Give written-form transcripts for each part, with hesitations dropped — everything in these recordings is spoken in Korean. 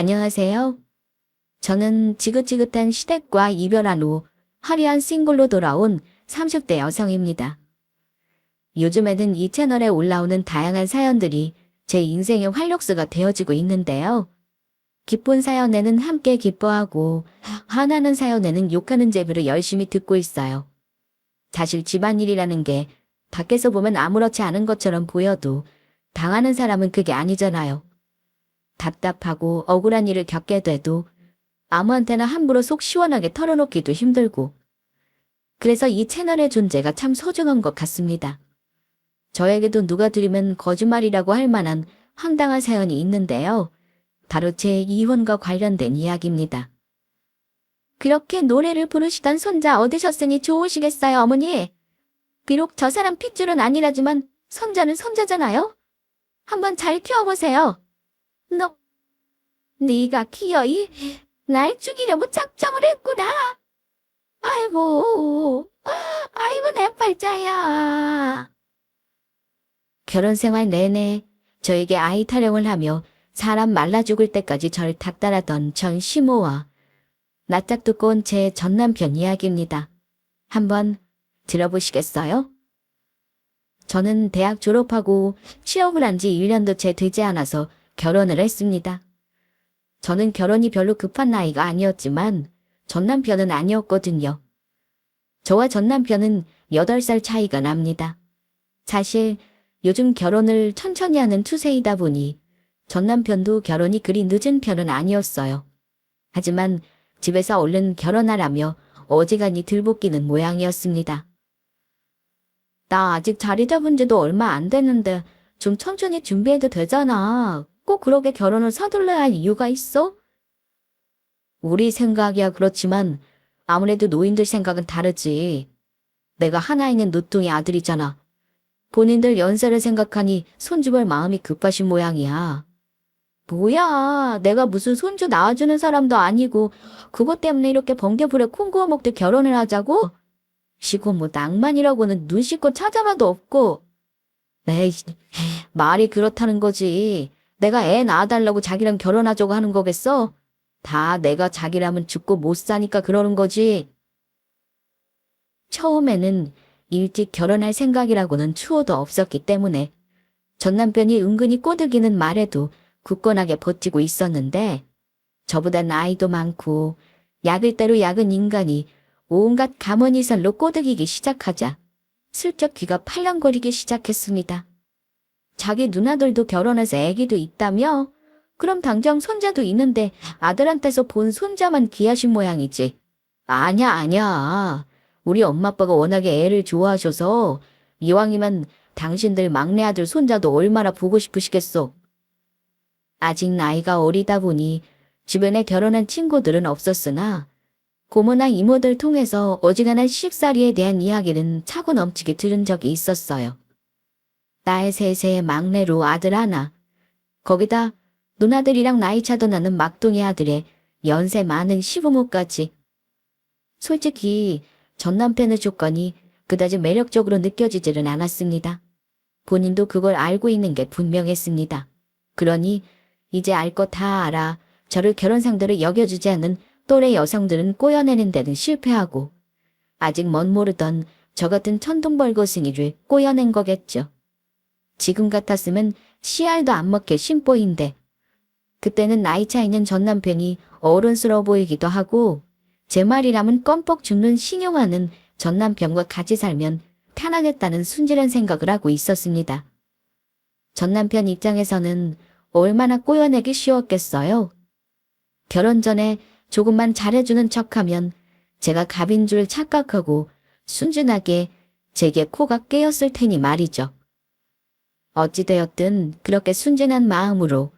안녕하세요. 저는 지긋지긋한 시댁과 이별한 후 화려한 싱글로 돌아온 30대 여성입니다. 요즘에는 이 채널에 올라오는 다양한 사연들이 제 인생의 활력소가 되어지고 있는데요. 기쁜 사연에는 함께 기뻐하고 화나는 사연에는 욕하는 재미로 열심히 듣고 있어요. 사실 집안일이라는 게 밖에서 보면 아무렇지 않은 것처럼 보여도 당하는 사람은 그게 아니잖아요. 답답하고 억울한 일을 겪게 돼도 아무한테나 함부로 속 시원하게 털어놓기도 힘들고 그래서 이 채널의 존재가 참 소중한 것 같습니다. 저에게도 누가 들으면 거짓말이라고 할 만한 황당한 사연이 있는데요. 바로 제 이혼과 관련된 이야기입니다. 그렇게 노래를 부르시던 손자 얻으셨으니 좋으시겠어요, 어머니? 비록 저 사람 핏줄은 아니라지만 손자는 손자잖아요? 한번 잘 키워보세요. 네가 키어이? 날 죽이려고 작정을 했구나. 아이고, 아이고 내 팔자야. 결혼 생활 내내 저에게 아이 타령을 하며 사람 말라 죽을 때까지 절 닥달하던 전 시모와 낯짝 두꺼운 제 전 남편 이야기입니다. 한번 들어보시겠어요? 저는 대학 졸업하고 취업을 한 지 1년도 채 되지 않아서 결혼을 했습니다. 저는 결혼이 별로 급한 나이가 아니었지만 전 남편은 아니었거든요. 저와 전 남편은 8살 차이가 납니다. 사실 요즘 결혼을 천천히 하는 추세이다 보니 전 남편도 결혼이 그리 늦은 편은 아니었어요. 하지만 집에서 얼른 결혼하라며 어지간히 들볶이는 모양이었습니다. 나 아직 자리 잡은 지도 얼마 안 됐는데 좀 천천히 준비해도 되잖아. 꼭 그렇게 결혼을 서둘러야 할 이유가 있어? 우리 생각이야 그렇지만 아무래도 노인들 생각은 다르지. 내가 하나 있는 늦둥이 아들이잖아. 본인들 연세를 생각하니 손주볼 마음이 급하신 모양이야. 뭐야, 내가 무슨 손주 낳아주는 사람도 아니고 그것 때문에 이렇게 번개불에 콩 구워 먹듯 결혼을 하자고? 시고 뭐 낭만이라고는 눈 씻고 찾아봐도 없고. 에이, 말이 그렇다는 거지. 내가 애 낳아달라고 자기랑 결혼하자고 하는 거겠어? 다 내가 자기라면 죽고 못 사니까 그러는 거지. 처음에는 일찍 결혼할 생각이라고는 추호도 없었기 때문에 전 남편이 은근히 꼬드기는 말에도 굳건하게 버티고 있었는데 저보다 나이도 많고 약을 대로 약은 인간이 온갖 가문이설로 꼬드기기 시작하자 슬쩍 귀가 팔랑거리기 시작했습니다. 자기 누나들도 결혼해서 애기도 있다며? 그럼 당장 손자도 있는데 아들한테서 본 손자만 귀하신 모양이지. 아냐. 우리 엄마 아빠가 워낙에 애를 좋아하셔서 이왕이면 당신들 막내 아들 손자도 얼마나 보고 싶으시겠소. 아직 나이가 어리다 보니 주변에 결혼한 친구들은 없었으나 고모나 이모들 통해서 어지간한 시집살이에 대한 이야기는 차고 넘치게 들은 적이 있었어요. 나의 셋의 막내로 아들 하나, 거기다 누나들이랑 나이 차도 나는 막둥이 아들에 연세 많은 시부모까지. 솔직히 전 남편의 조건이 그다지 매력적으로 느껴지지는 않았습니다. 본인도 그걸 알고 있는 게 분명했습니다. 그러니 이제 알 거 다 알아 저를 결혼 상대로 여겨주지 않는 또래 여성들은 꼬여내는 데는 실패하고 아직 멋 모르던 저 같은 천둥벌거숭이를 꼬여낸 거겠죠. 지금 같았으면 씨알도 안 먹게 심보인데 그때는 나이 차 있는 전 남편이 어른스러워 보이기도 하고 제 말이라면 껌뻑 죽는 신용하는 전 남편과 같이 살면 편하겠다는 순진한 생각을 하고 있었습니다. 전 남편 입장에서는 얼마나 꼬여내기 쉬웠겠어요. 결혼 전에 조금만 잘해주는 척하면 제가 갑인 줄 착각하고 순진하게 제게 코가 깨었을 테니 말이죠. 어찌되었든 그렇게 순진한 마음으로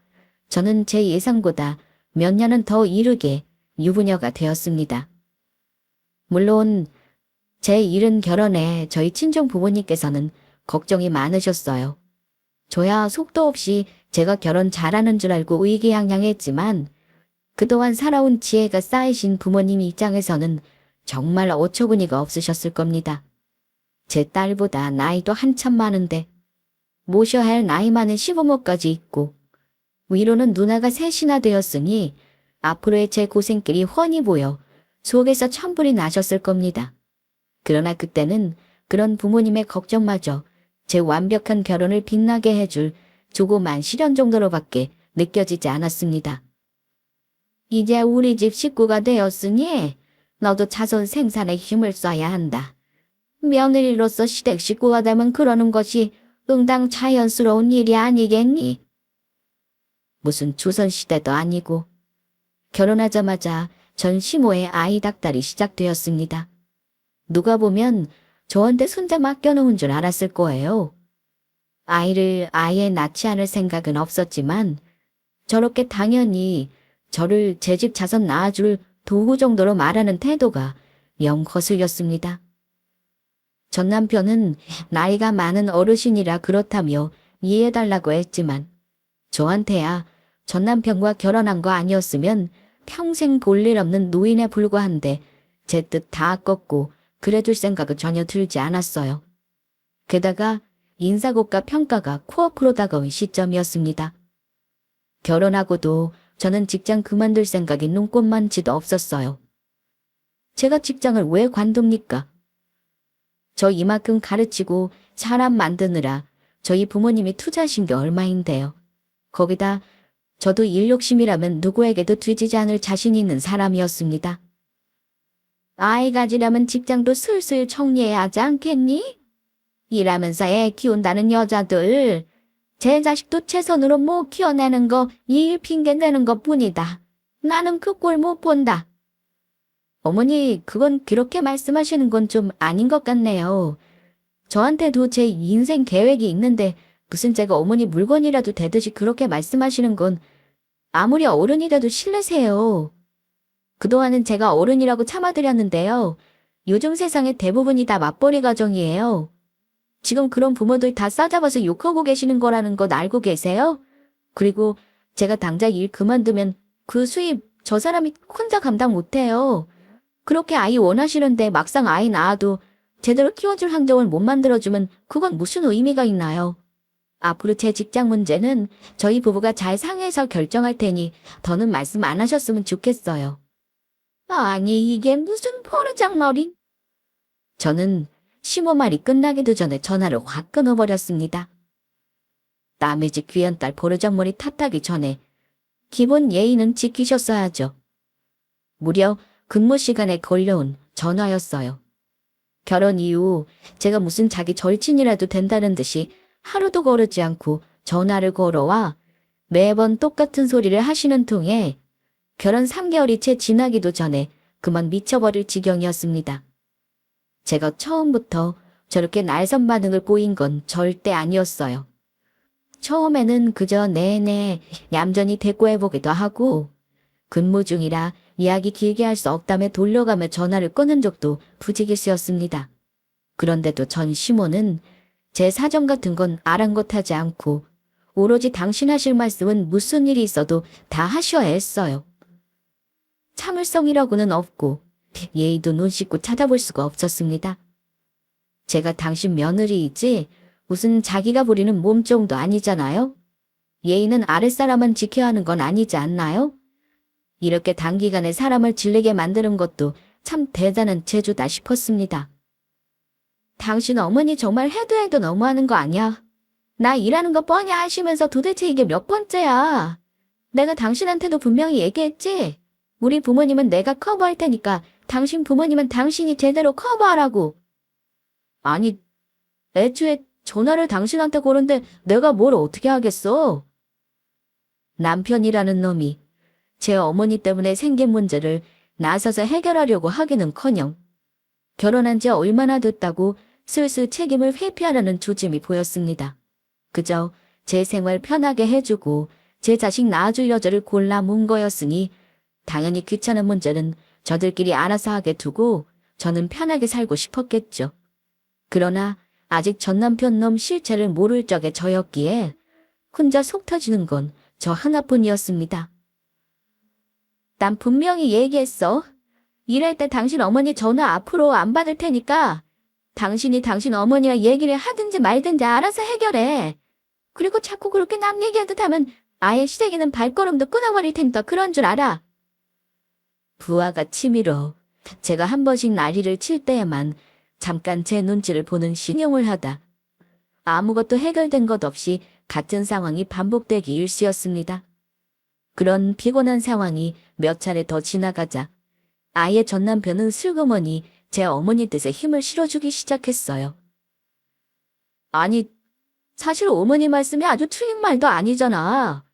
저는 제 예상보다 몇 년은 더 이르게 유부녀가 되었습니다. 물론 제 이른 결혼에 저희 친정 부모님께서는 걱정이 많으셨어요. 저야 속도 없이 제가 결혼 잘하는 줄 알고 의기양양했지만 그동안 살아온 지혜가 쌓이신 부모님 입장에서는 정말 어처구니가 없으셨을 겁니다. 제 딸보다 나이도 한참 많은데 모셔야 할 나이 많은 시부모까지 있고 위로는 누나가 셋이나 되었으니 앞으로의 제 고생길이 훤히 보여 속에서 천불이 나셨을 겁니다. 그러나 그때는 그런 부모님의 걱정마저 제 완벽한 결혼을 빛나게 해줄 조그만 시련 정도로밖에 느껴지지 않았습니다. 이제 우리 집 식구가 되었으니 너도 자손 생산에 힘을 써야 한다. 며느리로서 시댁 식구가 되면 그러는 것이 응당 자연스러운 일이 아니겠니? 무슨 조선시대도 아니고. 결혼하자마자 전 시모의 아이 닥달이 시작되었습니다. 누가 보면 저한테 손자 맡겨놓은 줄 알았을 거예요. 아이를 아예 낳지 않을 생각은 없었지만 저렇게 당연히 저를 제 집 자손 낳아줄 도구 정도로 말하는 태도가 영 거슬렸습니다. 전 남편은 나이가 많은 어르신이라 그렇다며 이해해달라고 했지만 저한테야 전 남편과 결혼한 거 아니었으면 평생 볼 일 없는 노인에 불과한데 제 뜻 다 꺾고 그래줄 생각은 전혀 들지 않았어요. 게다가 인사고과 평가가 코앞으로 다가온 시점이었습니다. 결혼하고도 저는 직장 그만둘 생각이 눈꼽만치도 없었어요. 제가 직장을 왜 관둡니까? 저 이만큼 가르치고 사람 만드느라 저희 부모님이 투자하신 게 얼마인데요. 거기다 저도 일 욕심이라면 누구에게도 뒤지지 않을 자신이 있는 사람이었습니다. 아이 가지려면 직장도 슬슬 정리해야 하지 않겠니? 일하면서 애 키운다는 여자들, 제 자식도 최선으로 못 키워내는 거 이 일 핑계 내는 것 뿐이다. 나는 그 꼴 못 본다. 어머니, 그건 그렇게 말씀하시는 건 좀 아닌 것 같네요. 저한테도 제 인생 계획이 있는데 무슨 제가 어머니 물건이라도 되듯이 그렇게 말씀하시는 건 아무리 어른이라도 실례세요. 그동안은 제가 어른이라고 참아드렸는데요. 요즘 세상의 대부분이 다 맞벌이 가정이에요. 지금 그런 부모들 다 싸잡아서 욕하고 계시는 거라는 건 알고 계세요? 그리고 제가 당장 일 그만두면 그 수입 저 사람이 혼자 감당 못해요. 그렇게 아이 원하시는데 막상 아이 낳아도 제대로 키워줄 환경을 못 만들어주면 그건 무슨 의미가 있나요? 앞으로 제 직장 문제는 저희 부부가 잘 상의해서 결정할 테니 더는 말씀 안 하셨으면 좋겠어요. 아니 이게 무슨 포르장머리? 저는 시모 말이 끝나기도 전에 전화를 확 끊어버렸습니다. 남의 집 귀한 딸 버르장머리 탓하기 전에 기본 예의는 지키셨어야죠. 무려 근무 시간에 걸려온 전화였어요. 결혼 이후 제가 무슨 자기 절친이라도 된다는 듯이 하루도 거르지 않고 전화를 걸어와 매번 똑같은 소리를 하시는 통에 결혼 3개월이 채 지나기도 전에 그만 미쳐버릴 지경이었습니다. 제가 처음부터 저렇게 날선 반응을 보인 건 절대 아니었어요. 처음에는 그저 내내 얌전히 대꾸해보기도 하고 근무 중이라 이야기 길게 할 수 없다며 돌려가며 전화를 끊은 적도 부지기수였습니다. 그런데도 전 시모는 제 사정 같은 건 아랑곳하지 않고 오로지 당신 하실 말씀은 무슨 일이 있어도 다 하셔야 했어요. 참을성이라고는 없고 예의도 눈 씻고 찾아볼 수가 없었습니다. 제가 당신 며느리이지 무슨 자기가 부리는 몸종도 아니잖아요. 예의는 아랫사람만 지켜야 하는 건 아니지 않나요? 이렇게 단기간에 사람을 질리게 만드는 것도 참 대단한 재주다 싶었습니다. 당신 어머니 정말 해도 너무하는 거 아니야? 나 일하는 거 뻔히 아시면서 도대체 이게 몇 번째야? 내가 당신한테도 분명히 얘기했지? 우리 부모님은 내가 커버할 테니까 당신 부모님은 당신이 제대로 커버하라고. 아니, 애초에 전화를 당신한테 거는데 내가 뭘 어떻게 하겠어? 남편이라는 놈이 제 어머니 때문에 생긴 문제를 나서서 해결하려고 하기는커녕 결혼한 지 얼마나 됐다고 슬슬 책임을 회피하려는 조짐이 보였습니다. 그저 제 생활 편하게 해주고 제 자식 낳아줄 여자를 골라 문 거였으니 당연히 귀찮은 문제는 저들끼리 알아서 하게 두고 저는 편하게 살고 싶었겠죠. 그러나 아직 전 남편 놈 실체를 모를 적의 저였기에 혼자 속 터지는 건 저 하나뿐이었습니다. 난 분명히 얘기했어. 일할 때 당신 어머니 전화 앞으로 안 받을 테니까 당신이 당신 어머니와 얘기를 하든지 말든지 알아서 해결해. 그리고 자꾸 그렇게 남 얘기하듯 하면 아예 시댁에는 발걸음도 끊어버릴 테니까 그런 줄 알아. 부하가 치밀어 제가 한 번씩 난리를 칠 때에만 잠깐 제 눈치를 보는 신용을 하다. 아무것도 해결된 것 없이 같은 상황이 반복되기 일쑤였습니다. 그런 피곤한 상황이 몇 차례 더 지나가자 아이의 전 남편은 슬그머니 제 어머니 뜻에 힘을 실어주기 시작했어요. 아니, 사실 어머니 말씀이 아주 틀린 말도 아니잖아.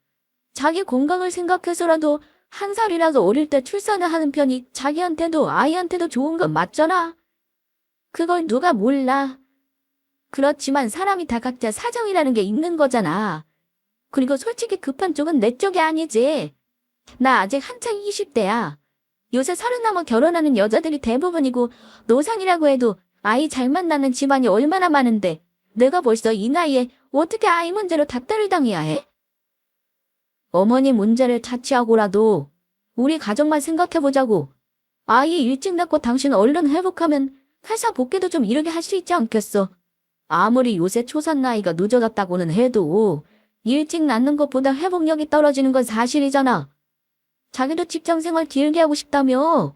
자기 건강을 생각해서라도 한 살이라도 어릴 때 출산을 하는 편이 자기한테도 아이한테도 좋은 건 맞잖아. 그걸 누가 몰라. 그렇지만 사람이 다 각자 사정이라는 게 있는 거잖아. 그리고 솔직히 급한 쪽은 내 쪽이 아니지. 나 아직 한창 20대야. 요새 30 넘어 결혼하는 여자들이 대부분이고 노상이라고 해도 아이 잘 만나는 집안이 얼마나 많은데 내가 벌써 이 나이에 어떻게 아이 문제로 닥달을 당해야 해? 어머니 문제를 자취하고라도 우리 가정만 생각해보자고. 아이 일찍 낳고 당신 얼른 회복하면 회사 복귀도 좀 이르게 할 수 있지 않겠어? 아무리 요새 초산 나이가 늦어졌다고는 해도 일찍 낳는 것보다 회복력이 떨어지는 건 사실이잖아. 자기도 직장생활 길게 하고 싶다며.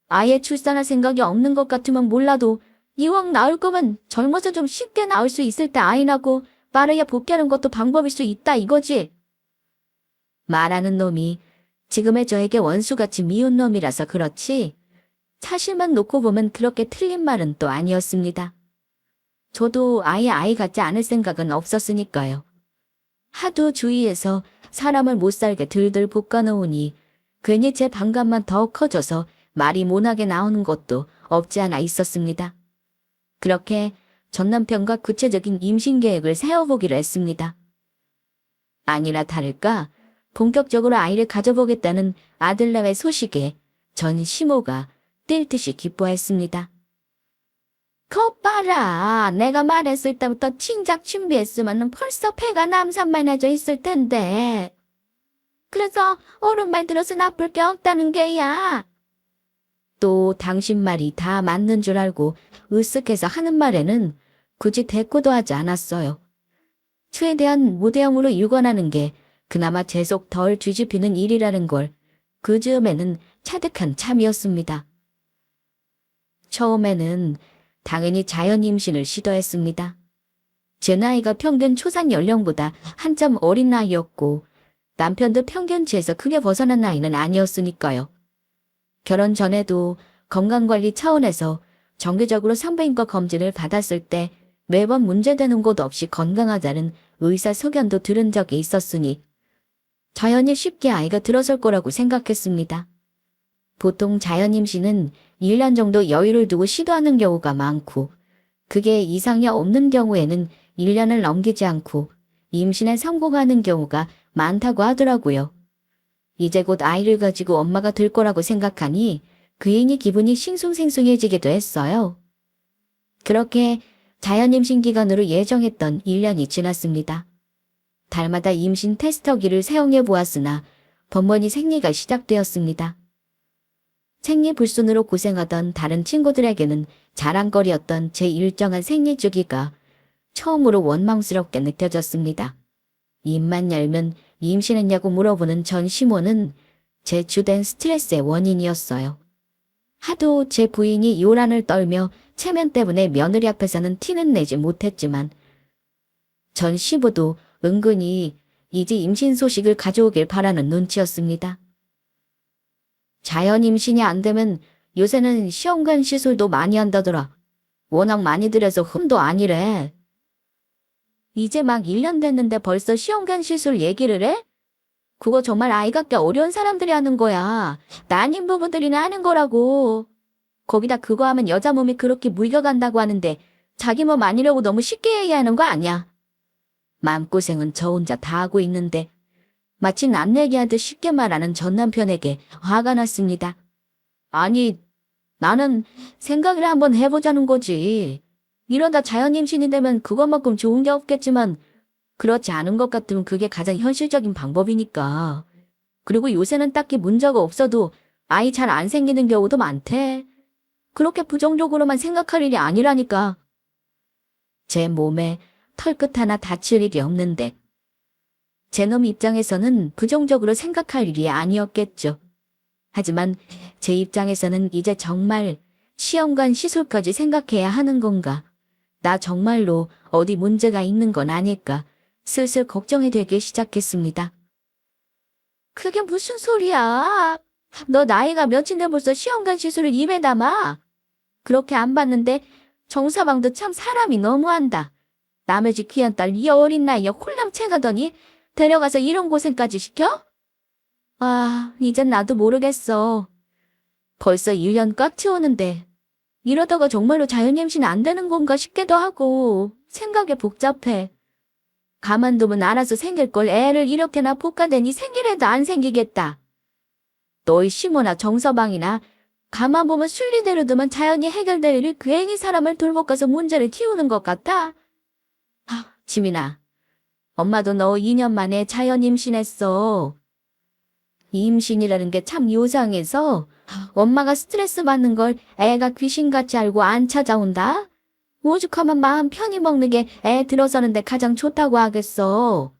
아예 출산할 생각이 없는 것 같으면 몰라도 이왕 낳을 거면 젊어서 좀 쉽게 낳을 수 있을 때 아이 낳고 빠르게 복귀하는 것도 방법일 수 있다 이거지. 말하는 놈이 지금의 저에게 원수같이 미운 놈이라서 그렇지 사실만 놓고 보면 그렇게 틀린 말은 또 아니었습니다. 저도 아예 아이 같지 않을 생각은 없었으니까요. 하도 주위에서 사람을 못살게 들들 볶아놓으니 괜히 제 반감만 더 커져서 말이 모나게 나오는 것도 없지 않아 있었습니다. 그렇게 전 남편과 구체적인 임신 계획을 세워보기로 했습니다. 아니나 다를까 본격적으로 아이를 가져보겠다는 아들내외 소식에 전 시모가 뛸 듯이 기뻐했습니다. 거 봐라. 내가 말했을 때부터 진작 준비했으면 벌써 배가 남산만해져 있을 텐데. 그래서 어른 말 들어서 나쁠 게 없다는 게야. 또 당신 말이 다 맞는 줄 알고 으쓱해서 하는 말에는 굳이 대꾸도 하지 않았어요. 최대한 무대형으로 육아하는 게 그나마 제 속 덜 뒤집히는 일이라는 걸 그 즈음에는 차득한 참이었습니다. 처음에는 당연히 자연 임신을 시도했습니다. 제 나이가 평균 초산 연령보다 한참 어린 나이였고 남편도 평균치에서 크게 벗어난 나이는 아니었으니까요. 결혼 전에도 건강관리 차원에서 정기적으로 산부인과 검진을 받았을 때 매번 문제되는 곳 없이 건강하다는 의사 소견도 들은 적이 있었으니 자연히 쉽게 아이가 들어설 거라고 생각했습니다. 보통 자연 임신은 1년 정도 여유를 두고 시도하는 경우가 많고 그게 이상이 없는 경우에는 1년을 넘기지 않고 임신에 성공하는 경우가 많다고 하더라고요. 이제 곧 아이를 가지고 엄마가 될 거라고 생각하니 괜히 기분이 싱숭생숭해지기도 했어요. 그렇게 자연 임신 기간으로 예정했던 1년이 지났습니다. 달마다 임신 테스터기를 사용해 보았으나 번번이 생리가 시작되었습니다. 생리불순으로 고생하던 다른 친구들에게는 자랑거리였던 제 일정한 생리 주기가 처음으로 원망스럽게 느껴졌습니다. 입만 열면 임신했냐고 물어보는 전 시모는 제 주된 스트레스의 원인이었어요. 하도 제 부인이 요란을 떨며 체면 때문에 며느리 앞에서는 티는 내지 못했지만 전 시부도 은근히 이제 임신 소식을 가져오길 바라는 눈치였습니다. 자연 임신이 안 되면 요새는 시험관 시술도 많이 한다더라. 워낙 많이 들여서 흠도 아니래. 이제 막 1년 됐는데 벌써 시험관 시술 얘기를 해? 그거 정말 아이 갖기 어려운 사람들이 하는 거야. 난임 부부들이나 하는 거라고. 거기다 그거 하면 여자 몸이 그렇게 물려간다고 하는데 자기 몸 아니려고 너무 쉽게 얘기하는 거 아니야. 마음고생은 저 혼자 다 하고 있는데 마치 남 얘기하듯 쉽게 말하는 전 남편에게 화가 났습니다. 아니, 나는 생각을 한번 해보자는 거지. 이러다 자연 임신이 되면 그것만큼 좋은 게 없겠지만 그렇지 않은 것 같으면 그게 가장 현실적인 방법이니까. 그리고 요새는 딱히 문제가 없어도 아이 잘 안 생기는 경우도 많대. 그렇게 부정적으로만 생각할 일이 아니라니까. 제 몸에 털끝 하나 다칠 일이 없는데 제 놈 입장에서는 부정적으로 생각할 일이 아니었겠죠. 하지만 제 입장에서는 이제 정말 시험관 시술까지 생각해야 하는 건가? 나 정말로 어디 문제가 있는 건 아닐까? 슬슬 걱정이 되기 시작했습니다. 그게 무슨 소리야? 너 나이가 몇인데 벌써 시험관 시술을 입에 담아? 그렇게 안 봤는데 정서방도 참 사람이 너무한다. 남의 집 귀한 딸 이 어린 나이에 홀랑채 가더니 데려가서 이런 고생까지 시켜? 아, 이젠 나도 모르겠어. 벌써 1년 꽉 채우는데 이러다가 정말로 자연임신 안 되는 건가 싶기도 하고 생각이 복잡해. 가만두면 알아서 생길 걸 애를 이렇게나 볶아대니 생기래도 안 생기겠다. 너희 시모나 정서방이나 가만 보면 순리대로 두면 자연히 해결될 일을 괜히 사람을 돌못 가서 문제를 키우는 것 같아. 아, 지민아. 엄마도 너 2년 만에 자연 임신했어. 이 임신이라는 게 참 요상해서 엄마가 스트레스 받는 걸 애가 귀신같이 알고 안 찾아온다? 오죽하면 마음 편히 먹는 게 애 들어서는데 가장 좋다고 하겠어.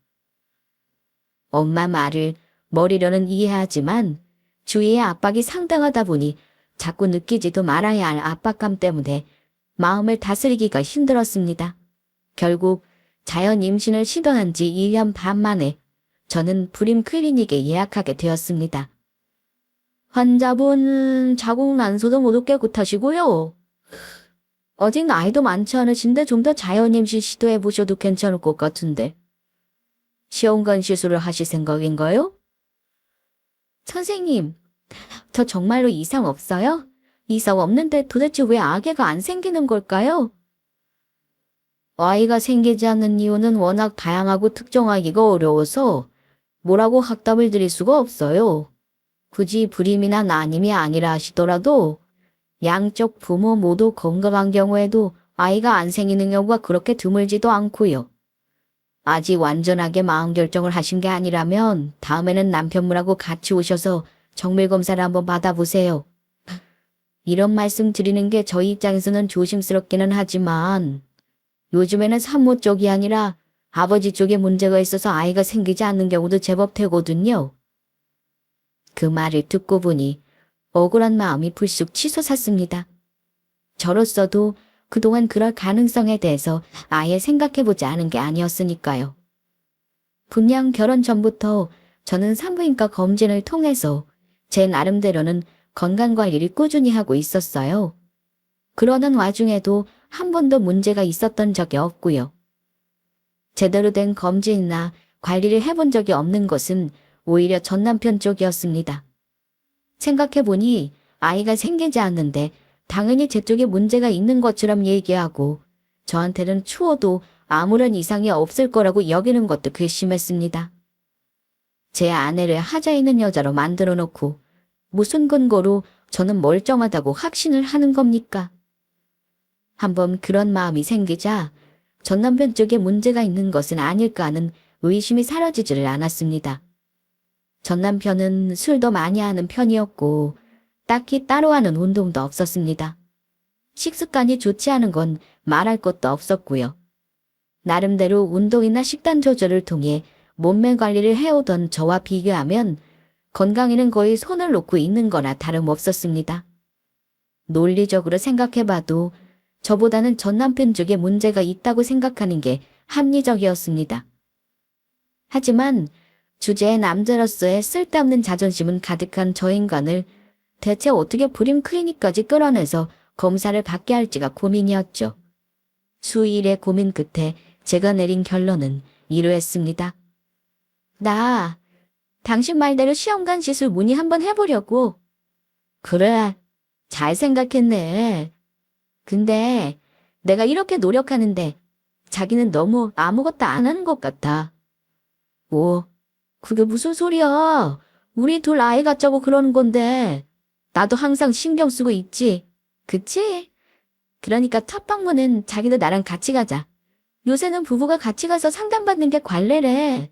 엄마 말을 머리로는 이해하지만 주위의 압박이 상당하다 보니 자꾸 느끼지도 말아야 할 압박감 때문에 마음을 다스리기가 힘들었습니다. 결국 자연 임신을 시도한 지 1년 반 만에 저는 불임 클리닉에 예약하게 되었습니다. 환자분 자궁 난소도 모두 깨끗하시고요. 아직 나이도 많지 않으신데 좀 더 자연 임신 시도해 보셔도 괜찮을 것 같은데. 시험관 시술을 하실 생각인가요? 선생님, 저 정말로 이상 없어요? 이상 없는데 도대체 왜 아기가 안 생기는 걸까요? 아이가 생기지 않는 이유는 워낙 다양하고 특정하기가 어려워서 뭐라고 확답을 드릴 수가 없어요. 굳이 불임이나 난임이 아니라 하시더라도 양쪽 부모 모두 건강한 경우에도 아이가 안 생기는 경우가 그렇게 드물지도 않고요. 아직 완전하게 마음 결정을 하신 게 아니라면 다음에는 남편분하고 같이 오셔서 정밀검사를 한번 받아보세요. 이런 말씀 드리는 게 저희 입장에서는 조심스럽기는 하지만 요즘에는 산모 쪽이 아니라 아버지 쪽에 문제가 있어서 아이가 생기지 않는 경우도 제법 되거든요. 그 말을 듣고 보니 억울한 마음이 불쑥 치솟았습니다. 저로서도 그동안 그럴 가능성에 대해서 아예 생각해보지 않은 게 아니었으니까요. 분명 결혼 전부터 저는 산부인과 검진을 통해서 제 나름대로는 건강관리를 꾸준히 하고 있었어요. 그러는 와중에도 한 번도 문제가 있었던 적이 없고요. 제대로 된 검진이나 관리를 해본 적이 없는 것은 오히려 전 남편 쪽이었습니다. 생각해보니 아이가 생기지 않는데 당연히 제 쪽에 문제가 있는 것처럼 얘기하고 저한테는 추워도 아무런 이상이 없을 거라고 여기는 것도 괘씸했습니다. 제 아내를 하자 있는 여자로 만들어 놓고 무슨 근거로 저는 멀쩡하다고 확신을 하는 겁니까? 한번 그런 마음이 생기자 전 남편 쪽에 문제가 있는 것은 아닐까 하는 의심이 사라지지를 않았습니다. 전 남편은 술도 많이 하는 편이었고 딱히 따로 하는 운동도 없었습니다. 식습관이 좋지 않은 건 말할 것도 없었고요. 나름대로 운동이나 식단 조절을 통해 몸매 관리를 해오던 저와 비교하면 건강에는 거의 손을 놓고 있는 거나 다름없었습니다. 논리적으로 생각해봐도 저보다는 전 남편 쪽에 문제가 있다고 생각하는 게 합리적이었습니다. 하지만 주제의 남자로서의 쓸데없는 자존심은 가득한 저 인간을 대체 어떻게 불임 클리닉까지 끌어내서 검사를 받게 할지가 고민이었죠. 수일의 고민 끝에 제가 내린 결론은 이러했습니다. 나 당신 말대로 시험관 시술 문의 한번 해보려고. 그래, 잘 생각했네. 근데 내가 이렇게 노력하는데 자기는 너무 아무것도 안 하는 것 같아. 뭐, 그게 무슨 소리야. 우리 둘 아이 갖자고 그러는 건데. 나도 항상 신경 쓰고 있지. 그치? 그러니까 첫 방문은 자기도 나랑 같이 가자. 요새는 부부가 같이 가서 상담받는 게 관례래.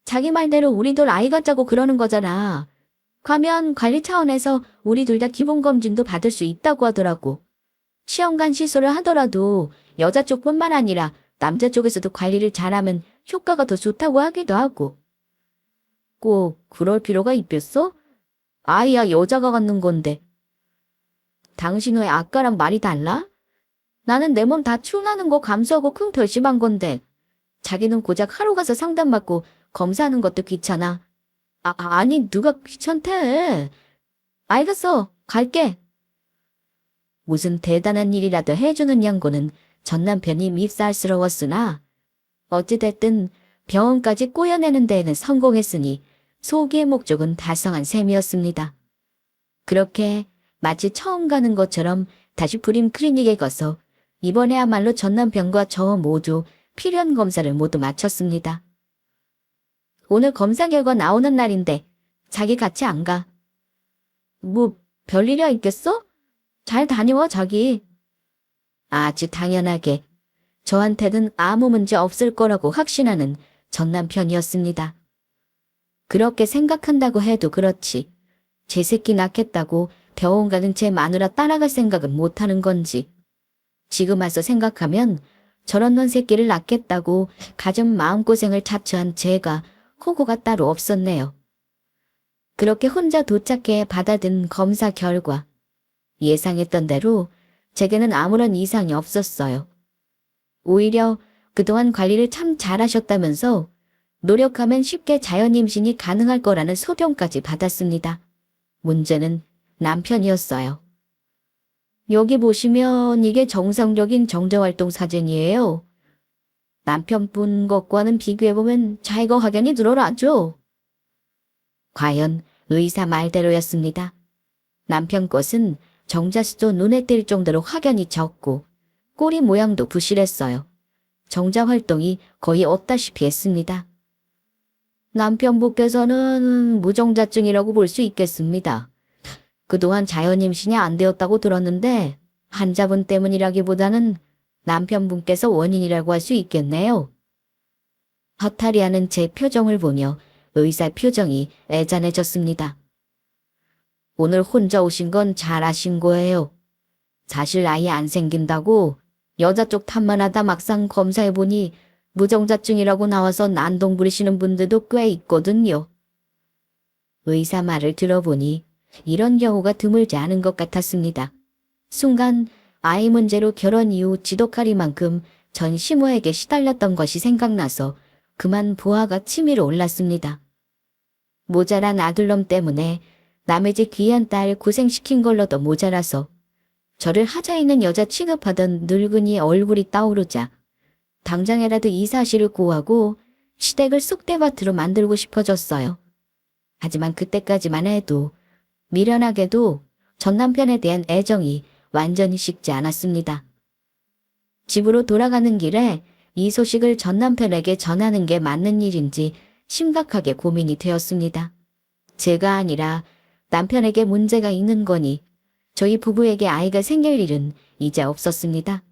자기 말대로 우리 둘 아이 갖자고 그러는 거잖아. 가면 관리 차원에서 우리 둘 다 기본검진도 받을 수 있다고 하더라고. 시험관 시술을 하더라도 여자 쪽뿐만 아니라 남자 쪽에서도 관리를 잘하면 효과가 더 좋다고 하기도 하고. 꼭 그럴 필요가 있겠어? 아이야 여자가 갖는 건데. 당신 왜 아까랑 말이 달라? 나는 내 몸 다 추운하는 거 감수하고 큰 결심한 건데. 자기는 고작 하루 가서 상담받고 검사하는 것도 귀찮아. 아니 누가 귀찮대. 알겠어. 갈게. 무슨 대단한 일이라도 해주는 양고는 전 남편이 밉살스러웠으나 어찌됐든 병원까지 꼬여내는 데에는 성공했으니 소기의 목적은 달성한 셈이었습니다. 그렇게 마치 처음 가는 것처럼 다시 불임 클리닉에 가서 이번에야말로 전 남편과 저 모두 필요한 검사를 모두 마쳤습니다. 오늘 검사 결과 나오는 날인데 자기 같이 안 가. 뭐 별일이야 있겠어? 잘 다녀와 자기. 아주 당연하게 저한테는 아무 문제 없을 거라고 확신하는 전 남편이었습니다. 그렇게 생각한다고 해도 그렇지. 제 새끼 낳겠다고 병원 가는 제 마누라 따라갈 생각은 못하는 건지. 지금 와서 생각하면 저런 놈 새끼를 낳겠다고 가진 마음고생을 자처한 제가 호구가 따로 없었네요. 그렇게 혼자 도착해 받아든 검사 결과. 예상했던 대로 제게는 아무런 이상이 없었어요. 오히려 그동안 관리를 참 잘하셨다면서 노력하면 쉽게 자연 임신이 가능할 거라는 소견까지 받았습니다. 문제는 남편이었어요. 여기 보시면 이게 정상적인 정자활동 사진이에요. 남편분 것과는 비교해보면 자기가 확연히 늘어나죠. 과연 의사 말대로였습니다. 남편 것은 정자수도 눈에 띌 정도로 확연히 적고 꼬리 모양도 부실했어요. 정자 활동이 거의 없다시피 했습니다. 남편분께서는 무정자증이라고 볼 수 있겠습니다. 그동안 자연 임신이 안 되었다고 들었는데 환자분 때문이라기보다는 남편분께서 원인이라고 할 수 있겠네요. 허탈해하는 제 표정을 보며 의사 표정이 애잔해졌습니다. 오늘 혼자 오신 건 잘 아신 거예요. 사실 아예 안 생긴다고 여자 쪽 탓만 하다 막상 검사해보니 무정자증이라고 나와서 난동 부리시는 분들도 꽤 있거든요. 의사 말을 들어보니 이런 경우가 드물지 않은 것 같았습니다. 순간 아이 문제로 결혼 이후 지독하리만큼 전 시모에게 시달렸던 것이 생각나서 그만 부하가 치밀어 올랐습니다. 모자란 아들놈 때문에 남의 집 귀한 딸 고생시킨 걸로도 모자라서 저를 하자 있는 여자 취급하던 늙은이의 얼굴이 떠오르자 당장이라도 이 사실을 고하고 시댁을 쑥대밭으로 만들고 싶어졌어요. 하지만 그때까지만 해도 미련하게도 전 남편에 대한 애정이 완전히 식지 않았습니다. 집으로 돌아가는 길에 이 소식을 전 남편에게 전하는 게 맞는 일인지 심각하게 고민이 되었습니다. 제가 아니라 남편에게 문제가 있는 거니 저희 부부에게 아이가 생길 일은 이제 없었습니다.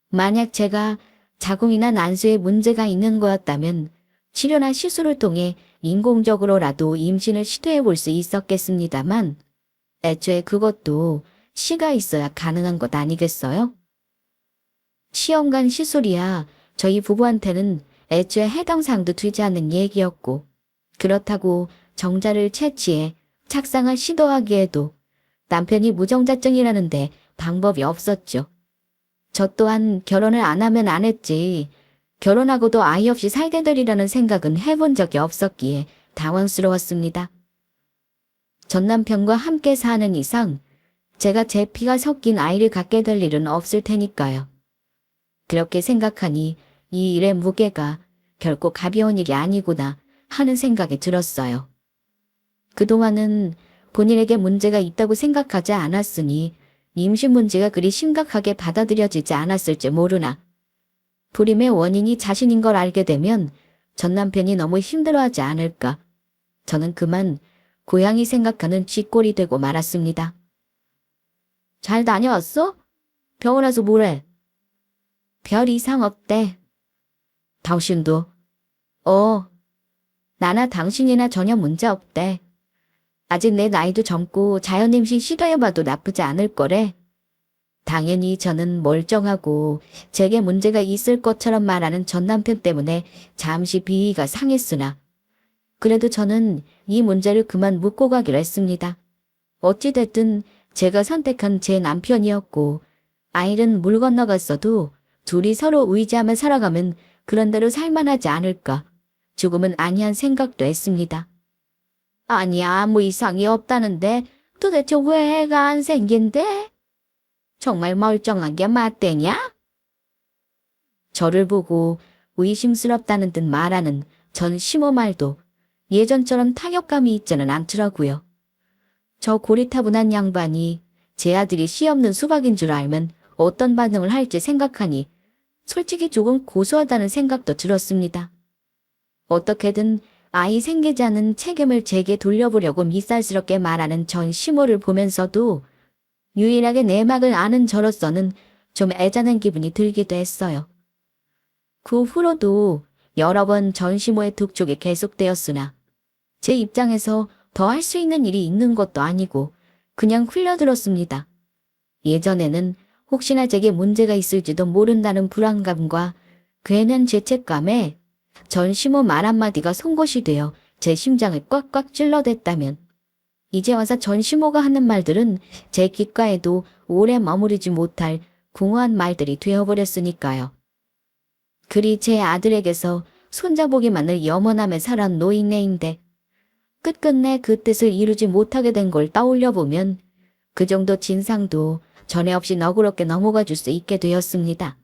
만약 제가 자궁이나 난수에 문제가 있는 거였다면 치료나 시술을 통해 인공적으로라도 임신을 시도해 볼 수 있었겠습니다만 애초에 그것도 시가 있어야 가능한 것 아니겠어요? 시험관 시술이야 저희 부부한테는 애초에 해당 사항도 되지 않는 얘기였고 그렇다고 정자를 채취해 착상을 시도하기에도 남편이 무정자증이라는데 방법이 없었죠. 저 또한 결혼을 안 하면 안 했지. 결혼하고도 아이 없이 살게 되리라는 생각은 해본 적이 없었기에 당황스러웠습니다. 전 남편과 함께 사는 이상 제가 제 피가 섞인 아이를 갖게 될 일은 없을 테니까요. 그렇게 생각하니 이 일의 무게가 결코 가벼운 일이 아니구나 하는 생각이 들었어요. 그동안은 본인에게 문제가 있다고 생각하지 않았으니 임신 문제가 그리 심각하게 받아들여지지 않았을지 모르나 불임의 원인이 자신인 걸 알게 되면 전 남편이 너무 힘들어하지 않을까. 저는 그만 고향이 생각하는 쥐꼴이 되고 말았습니다. 잘 다녀왔어? 병원 와서 뭐래? 별 이상 없대. 당신도? 나나 당신이나 전혀 문제 없대. 아직 내 나이도 젊고 자연임신 시도해봐도 나쁘지 않을 거래. 당연히 저는 멀쩡하고 제게 문제가 있을 것처럼 말하는 전 남편 때문에 잠시 비위가 상했으나 그래도 저는 이 문제를 그만 묻고 가기로 했습니다. 어찌됐든 제가 선택한 제 남편이었고 아이는 물 건너갔어도 둘이 서로 의지하며 살아가면 그런대로 살만하지 않을까. 조금은 아니한 생각도 했습니다. 아니 아무 이상이 없다는데 도대체 왜 애가 안 생긴대? 정말 멀쩡한 게 맞대냐? 저를 보고 의심스럽다는 듯 말하는 전 시모 말도 예전처럼 타격감이 있지는 않더라고요. 저 고리타분한 양반이 제 아들이 씨 없는 수박인 줄 알면 어떤 반응을 할지 생각하니 솔직히 조금 고소하다는 생각도 들었습니다. 어떻게든 아이 생기지 않은 책임을 제게 돌려보려고 밉살스럽게 말하는 전 시모를 보면서도 유일하게 내막을 아는 저로서는 좀 애잔한 기분이 들기도 했어요. 그 후로도 여러 번 전 시모의 독촉이 계속되었으나 제 입장에서 더 할 수 있는 일이 있는 것도 아니고 그냥 흘려들었습니다. 예전에는 혹시나 제게 문제가 있을지도 모른다는 불안감과 괜한 죄책감에 전 시모 말 한마디가 송곳이 되어 제 심장을 꽉꽉 찔러댔다면 이제 와서 전 시모가 하는 말들은 제 귓가에도 오래 머무르지 못할 공허한 말들이 되어버렸으니까요. 그리 제 아들에게서 손자보기만을 염원하며 살아온 노인네인데 끝끝내 그 뜻을 이루지 못하게 된 걸 떠올려보면 그 정도 진상도 전에 없이 너그럽게 넘어가 줄 수 있게 되었습니다.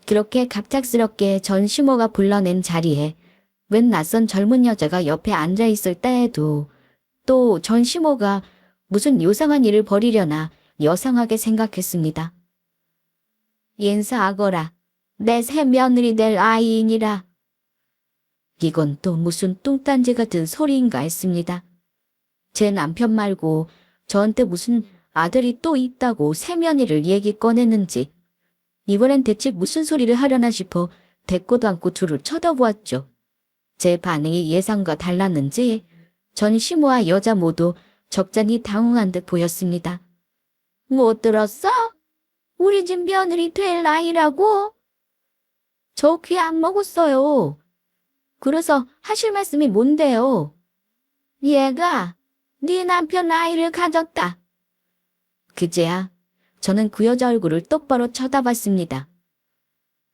그렇게 갑작스럽게 전 시모가 불러낸 자리에 웬 낯선 젊은 여자가 옆에 앉아있을 때에도 또 전 시모가 무슨 요상한 일을 벌이려나 여상하게 생각했습니다. 인사하거라. 내 새 며느리 될 아이이니라. 이건 또 무슨 뚱딴지 같은 소리인가 했습니다. 제 남편 말고 저한테 무슨 아들이 또 있다고 새 며느리를 얘기 꺼냈는지 이번엔 대체 무슨 소리를 하려나 싶어 대꾸도 않고 둘을 쳐다보았죠. 제 반응이 예상과 달랐는지 전 시모와 여자 모두 적잖이 당황한 듯 보였습니다. 못 들었어? 우리 집 며느리 될 아이라고? 저 귀 안 먹었어요. 그래서 하실 말씀이 뭔데요? 얘가 네 남편 아이를 가졌다. 그제야 저는 그 여자 얼굴을 똑바로 쳐다봤습니다.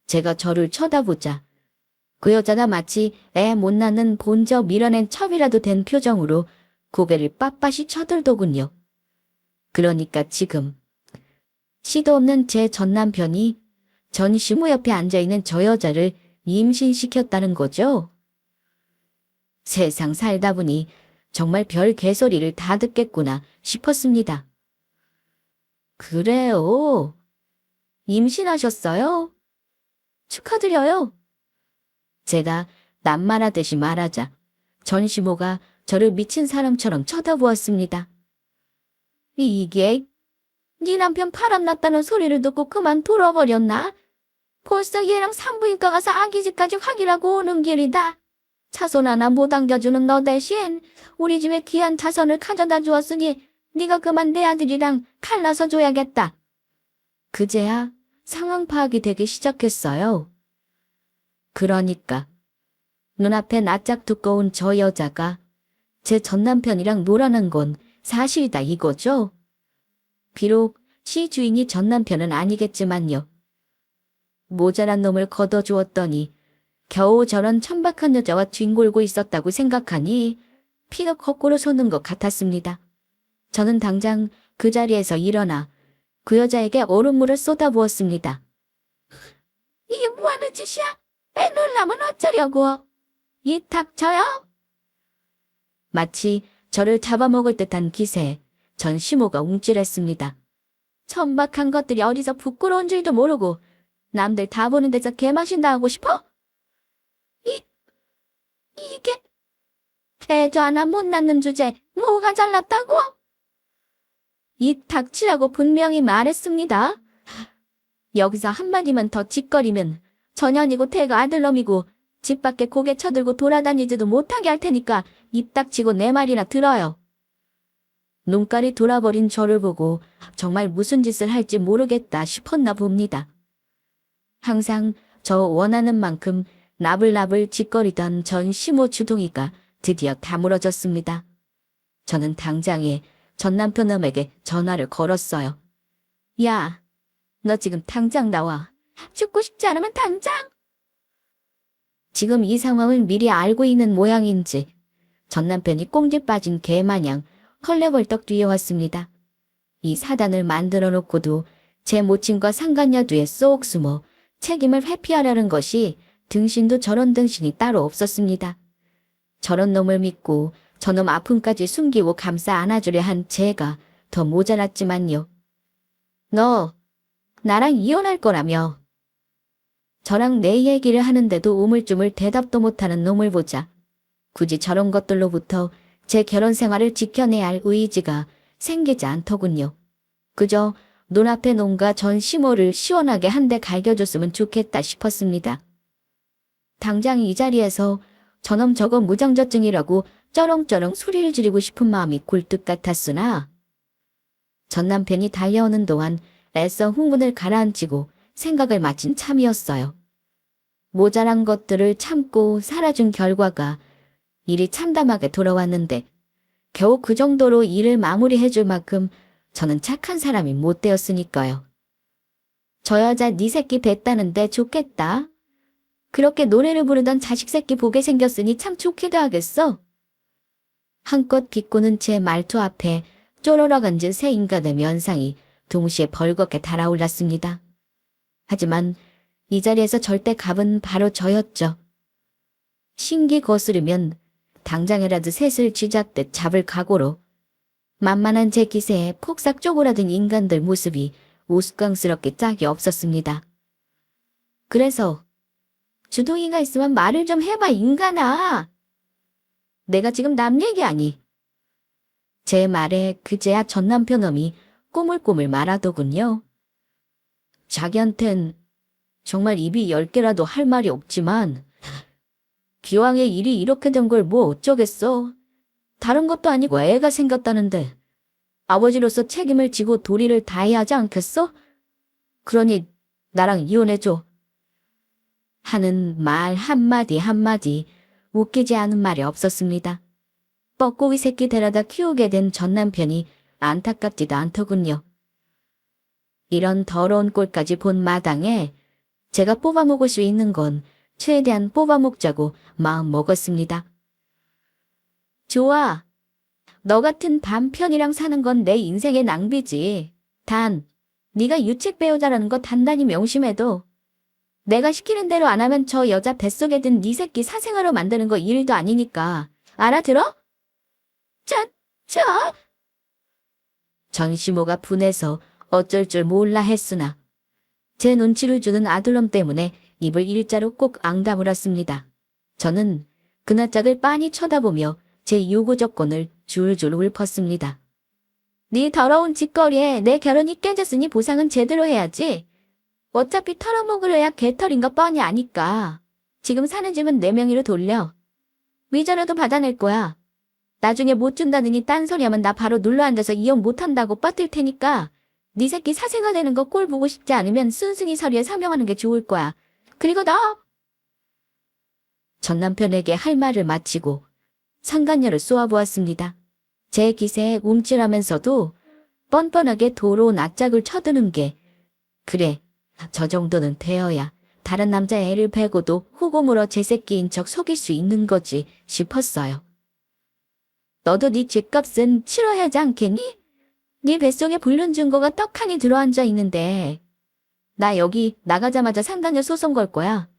제가 저를 쳐다보자 그 여자가 마치 애 못 낳는 본저 밀어낸 첩이라도 된 표정으로 고개를 빳빳이 쳐들더군요. 그러니까 지금 시도 없는 제 전남편이 전 시모 옆에 앉아있는 저 여자를 임신시켰다는 거죠? 세상 살다 보니 정말 별 개소리를 다 듣겠구나 싶었습니다. 그래요? 임신하셨어요? 축하드려요. 제가 낱말하듯이 말하자 전 시모가 저를 미친 사람처럼 쳐다보았습니다. 이게 네 남편 바람났다는 소리를 듣고 그만 돌아버렸나? 벌써 얘랑 산부인과 가서 아기집까지 확인하고 오는 길이다. 자손 하나 못 안겨주는 너 대신 우리 집에 귀한 자손을 가져다 주었으니 네가 그만 내 아들이랑 갈라서 줘야겠다. 그제야 상황 파악이 되기 시작했어요. 그러니까 눈앞에 낯짝 두꺼운 저 여자가 제 전남편이랑 놀아난 건 사실이다 이거죠? 비록 시 주인이 전남편은 아니겠지만요. 모자란 놈을 걷어주었더니 겨우 저런 천박한 여자와 뒹굴고 있었다고 생각하니 피가 거꾸로 솟는 것 같았습니다. 저는 당장 그 자리에서 일어나 그 여자에게 얼음물을 쏟아부었습니다. 이게 뭐하는 짓이야? 애 놀라면 어쩌려고? 이 닥쳐요? 마치 저를 잡아먹을 듯한 기세에 전 시모가 움찔했습니다. 천박한 것들이 어디서 부끄러운 줄도 모르고 남들 다 보는 데서 개망신다 하고 싶어? 이게 애도 하나 못 낳는 주제 뭐가 잘났다고? 이 닥치라고 분명히 말했습니다. 여기서 한마디만 더 짓거리면 전현이고 태가 아들놈이고 집 밖에 고개 쳐들고 돌아다니지도 못하게 할 테니까 입 닥치고 내 말이나 들어요. 눈깔이 돌아버린 저를 보고 정말 무슨 짓을 할지 모르겠다 싶었나 봅니다. 항상 저 원하는 만큼 나불나불 짓거리던 전 시모 주둥이가 드디어 다물어졌습니다. 저는 당장에 전 남편놈에게 전화를 걸었어요. 야, 너 지금 당장 나와. 죽고 싶지 않으면 당장! 지금 이 상황을 미리 알고 있는 모양인지 전 남편이 꽁지 빠진 개 마냥 헐레벌떡 뛰어왔습니다. 이 사단을 만들어 놓고도 제 모친과 상간야두에 쏙 숨어 책임을 회피하려는 것이 등신도 저런 등신이 따로 없었습니다. 저런 놈을 믿고 저놈 아픔까지 숨기고 감싸 안아주려 한 제가 더 모자랐지만요. 너 나랑 이혼할 거라며. 저랑 내 얘기를 하는데도 우물쭈물 대답도 못하는 놈을 보자 굳이 저런 것들로부터 제 결혼 생활을 지켜내야 할 의지가 생기지 않더군요. 그저 눈앞에 놈과 전 시모를 시원하게 한 대 갈겨줬으면 좋겠다 싶었습니다. 당장 이 자리에서 저놈 저거 무장저증이라고 쩌렁쩌렁 소리를 지르고 싶은 마음이 굴뚝 같았으나 전 남편이 달려오는 동안 애써 흥분을 가라앉히고 생각을 마친 참이었어요. 모자란 것들을 참고 살아준 결과가 일이 참담하게 돌아왔는데 겨우 그 정도로 일을 마무리해줄 만큼 저는 착한 사람이 못 되었으니까요. 저 여자 네 새끼 뱉다는데 좋겠다. 그렇게 노래를 부르던 자식 새끼 보게 생겼으니 참 좋기도 하겠어. 한껏 비꼬는 제 말투 앞에 쪼르륵 앉은 새 인간의 면상이 동시에 벌겋게 달아올랐습니다. 하지만 이 자리에서 절대 갑은 바로 저였죠. 신기 거스르면 당장이라도 셋을 쥐잡듯 잡을 각오로 만만한 제 기세에 폭삭 쪼그라든 인간들 모습이 우스꽝스럽게 짝이 없었습니다. 그래서 주둥이가 있으면 말을 좀 해봐 인간아. 내가 지금 남 얘기 아니. 제 말에 그제야 전 남편놈이 꼬물꼬물 말하더군요. 자기한텐 정말 입이 10개라도 할 말이 없지만 기왕에 일이 이렇게 된 걸 뭐 어쩌겠어. 다른 것도 아니고 애가 생겼다는데 아버지로서 책임을 지고 도리를 다해야 하지 않겠어? 그러니 나랑 이혼해줘. 하는 말 한마디 한마디 웃기지 않은 말이 없었습니다. 뻐꾸기 새끼 데려다 키우게 된 전 남편이 안타깝지도 않더군요. 이런 더러운 꼴까지 본 마당에 제가 뽑아먹을 수 있는 건 최대한 뽑아먹자고 마음 먹었습니다. 좋아. 너 같은 반편이랑 사는 건 내 인생의 낭비지. 단, 네가 유책 배우자라는 거 단단히 명심해도 내가 시키는 대로 안 하면 저 여자 뱃속에 든 네 새끼 사생아로 만드는 거 일도 아니니까. 알아들어? 전시모가 분해서 어쩔 줄 몰라 했으나 제 눈치를 주는 아들놈 때문에 입을 일자로 꼭 앙다물었습니다. 저는 그낯짝을 빤히 쳐다보며 제 요구 조건을 줄줄 읊었습니다. 네 더러운 짓거리에 내 결혼이 깨졌으니 보상은 제대로 해야지. 어차피 털어먹으려야 개털인 거 뻔히 아니까. 지금 사는 집은 내 명의로 돌려. 위자료도 받아낼 거야. 나중에 못 준다느니 딴소리하면 나 바로 눌러앉아서 이혼 못한다고 뻗을 테니까 네 새끼 사생아 되는 거 꼴 보고 싶지 않으면 순순히 서류에 서명하는 게 좋을 거야. 그리고 너! 전 남편에게 할 말을 마치고 상간녀를 쏘아보았습니다. 제 기세에 움찔하면서도 뻔뻔하게 도로 낯짝을 쳐드는 게 그래, 저 정도는 되어야 다른 남자 애를 베고도 호고 물어 제 새끼인 척 속일 수 있는 거지 싶었어요. 너도 네 죗값은 치러야 하지 않겠니? 네 뱃속에 불륜 증거가 떡하니 들어앉아 있는데 나 여기 나가자마자 상간녀 소송 걸 거야.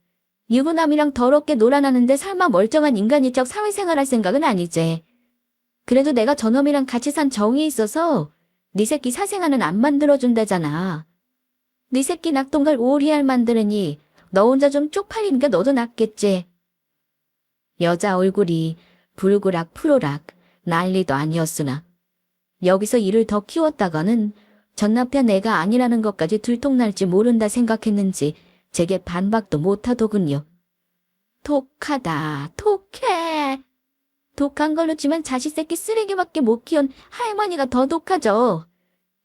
유부남이랑 더럽게 놀아나는데 설마 멀쩡한 인간이 척 사회생활할 생각은 아니지. 그래도 내가 저놈이랑 같이 산 정이 있어서 네 새끼 사생아는 안 만들어준다잖아. 네 새끼 낙동갈 오리알 만드느니 너 혼자 좀 쪽팔리는 게 너도 낫겠지. 여자 얼굴이 불그락 푸르락 난리도 아니었으나 여기서 일을 더 키웠다가는 전 남편 애가 아니라는 것까지 들통날지 모른다 생각했는지 제게 반박도 못하더군요. 독하다, 독해. 독한 걸로 치면 자식 새끼 쓰레기밖에 못 키운 할머니가 더 독하죠.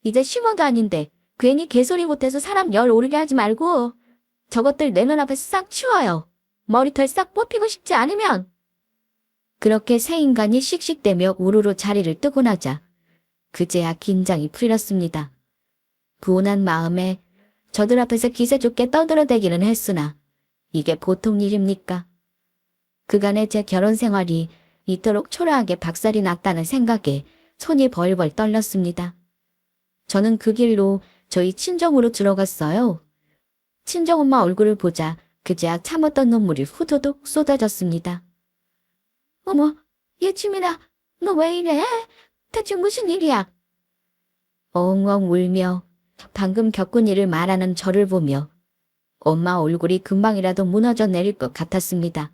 이제 심어도 아닌데 괜히 개소리 못해서 사람 열 오르게 하지 말고 저것들 내 눈앞에서 싹 치워요. 머리털 싹 뽑히고 싶지 않으면. 그렇게 새 인간이 씩씩대며 우르르 자리를 뜨고 나자 그제야 긴장이 풀렸습니다. 분한 마음에 저들 앞에서 기세 좋게 떠들어대기는 했으나 이게 보통 일입니까? 그간의 제 결혼 생활이 이토록 초라하게 박살이 났다는 생각에 손이 벌벌 떨렸습니다. 저는 그 길로 저희 친정으로 들어갔어요. 친정엄마 얼굴을 보자 그제야 참았던 눈물이 후두둑 쏟아졌습니다. 어머, 예치민아, 너 왜 이래? 대체 무슨 일이야? 엉엉 울며 방금 겪은 일을 말하는 저를 보며 엄마 얼굴이 금방이라도 무너져 내릴 것 같았습니다.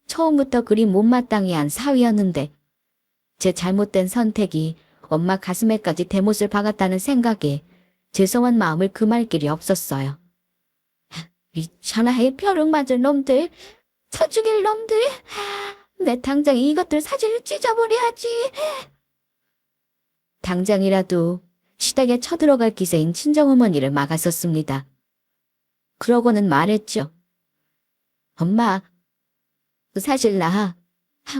처음부터 그리 못마땅히 한 사위였는데 제 잘못된 선택이 엄마 가슴에까지 대못을 박았다는 생각에 죄송한 마음을 금할 길이 없었어요. 이 천하의 벼룩 맞을 놈들, 쳐죽일 놈들, 내 당장 이것들 사진을 찢어버려야지. 당장이라도 시댁에 쳐들어갈 기세인 친정어머니를 막았었습니다. 그러고는 말했죠. 엄마, 사실 나